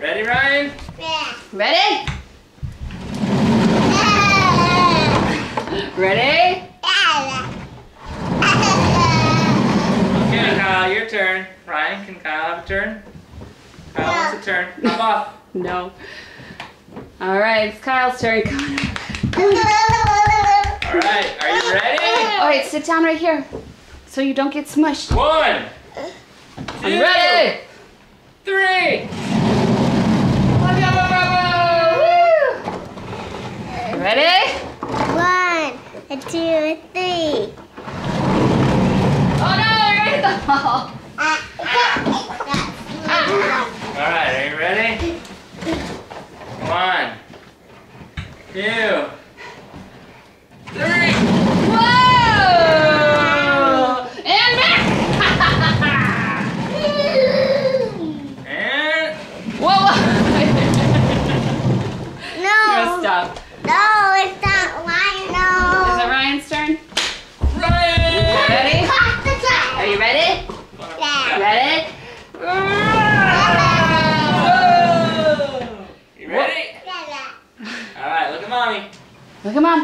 Ready, Ryan? Yeah. Ready? Ready? Okay, Kyle, your turn. Ryan, can Kyle have a turn? Kyle wants a turn. Hop off. No. All right, it's Kyle's turn. Come on. All right, are you ready? All right, sit down right here so you don't get smushed. 1, 2, I'm ready. 3. Ready? 1, 2, 3. Oh no, you're right at the ball. All right, are you ready? 1, 2, 3. Whoa! And back. And Whoa! No. Stop. No, it's not mine. Is No. it Ryan's turn? Ryan! Ready? Are you ready? Yeah. Ready? You ready? All right, look at mommy. Look at mom.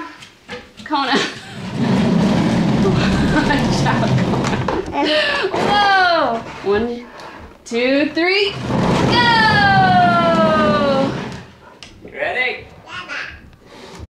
Kona. Watch out, Kona. Whoa! 1, 2, 3, go!